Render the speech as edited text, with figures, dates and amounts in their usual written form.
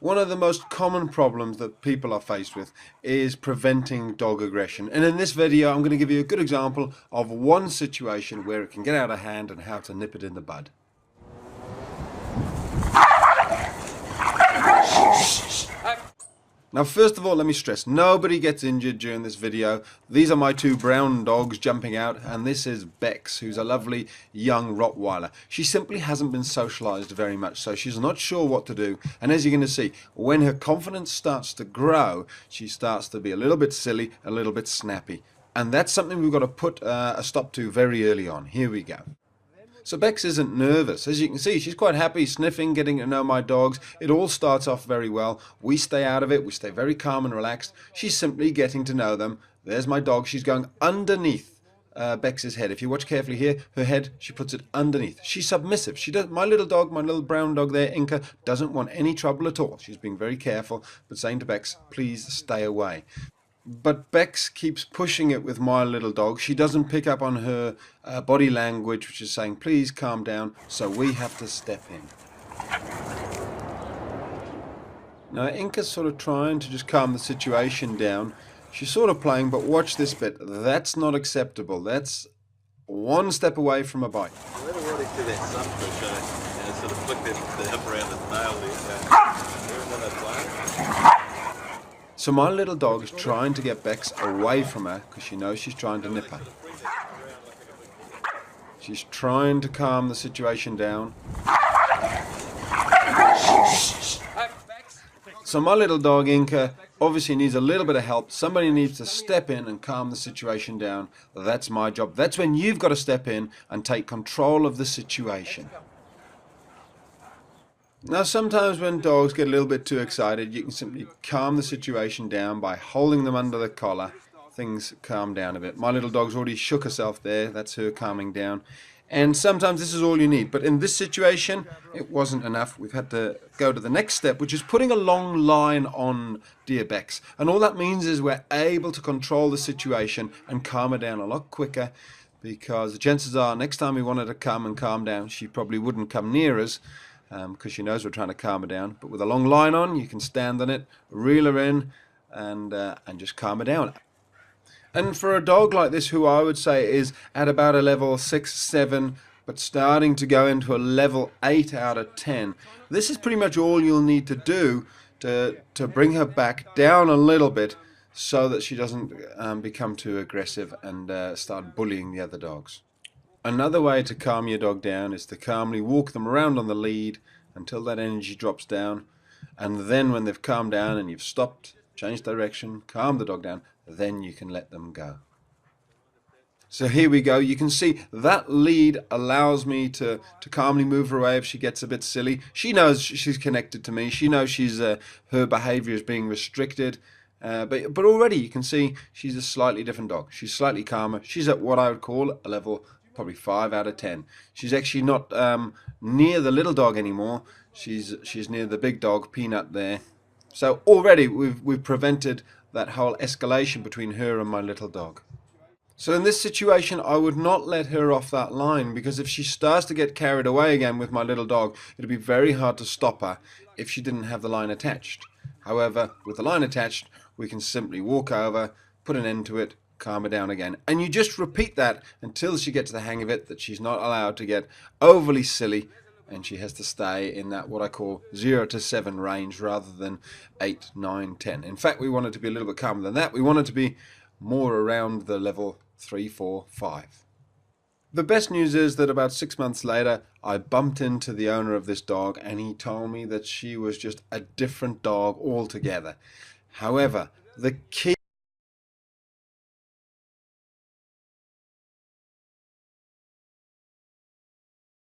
One of the most common problems that people are faced with is preventing dog aggression. And in this video, I'm going to give you a good example of one situation where it can get out of hand and how to nip it in the bud. Now, first of all, let me stress, nobody gets injured during this video. These are my two brown dogs jumping out, and this is Bex, who's a lovely young Rottweiler. She simply hasn't been socialized very much, so she's not sure what to do. And as you're going to see, when her confidence starts to grow, she starts to be a little bit silly, a little bit snappy. And that's something we've got to put a stop to very early on. Here we go. So Bex isn't nervous. As you can see, she's quite happy, sniffing, getting to know my dogs. It all starts off very well. We stay out of it. We stay very calm and relaxed. She's simply getting to know them. There's my dog. She's going underneath Bex's head. If you watch carefully here, her head, she puts it underneath. She's submissive. She does. My little dog, my little brown dog there, Inca, doesn't want any trouble at all. She's being very careful, but saying to Bex, please stay away. But Bex keeps pushing it with my little dog. She doesn't pick up on her body language, which is saying, please calm down, so we have to step in. Now, Inca's sort of trying to just calm the situation down. She's sort of playing, but watch this bit. That's not acceptable. That's one step away from a bite. Let her already see that sunfish and sort of flick the hip around the tail there. So my little dog is trying to get Bex away from her because she knows she's trying to nip her. She's trying to calm the situation down. So my little dog Inca obviously needs a little bit of help. Somebody needs to step in and calm the situation down. That's my job. That's when you've got to step in and take control of the situation. Now, sometimes when dogs get a little bit too excited, you can simply calm the situation down by holding them under the collar. Things calm down a bit. My little dog's already shook herself there. That's her calming down. And sometimes this is all you need. But in this situation, it wasn't enough. We've had to go to the next step, which is putting a long line on dear Bex. And all that means is we're able to control the situation and calm her down a lot quicker, because the chances are next time we wanted to come and calm down, she probably wouldn't come near us. Because she knows we're trying to calm her down. But with a long line on, you can stand on it, reel her in, and just calm her down. And for a dog like this, who I would say is at about a level 6, 7, but starting to go into a level 8 out of 10, this is pretty much all you'll need to do to bring her back down a little bit so that she doesn't become too aggressive and start bullying the other dogs. Another way to calm your dog down is to calmly walk them around on the lead until that energy drops down, and then when they've calmed down and you've stopped, changed direction, calmed the dog down, then you can let them go. So here we go. You can see that lead allows me to calmly move her away if she gets a bit silly. She knows she's connected to me. She knows her behavior is being restricted. But already you can see she's a slightly different dog. She's slightly calmer. She's at what I would call a level probably 5 out of 10. She's actually not near the little dog anymore. She's near the big dog, Peanut, there. So already we've prevented that whole escalation between her and my little dog. So in this situation, I would not let her off that line, because if she starts to get carried away again with my little dog, it'd be very hard to stop her if she didn't have the line attached. However, with the line attached, we can simply walk over, put an end to it, calm her down again. And you just repeat that until she gets the hang of it, that she's not allowed to get overly silly, and she has to stay in that what I call 0 to 7 range rather than 8, 9, 10. In fact, we want it to be a little bit calmer than that. We want it to be more around the level 3, 4, 5. The best news is that about 6 months later, I bumped into the owner of this dog, and he told me that she was just a different dog altogether. However, the key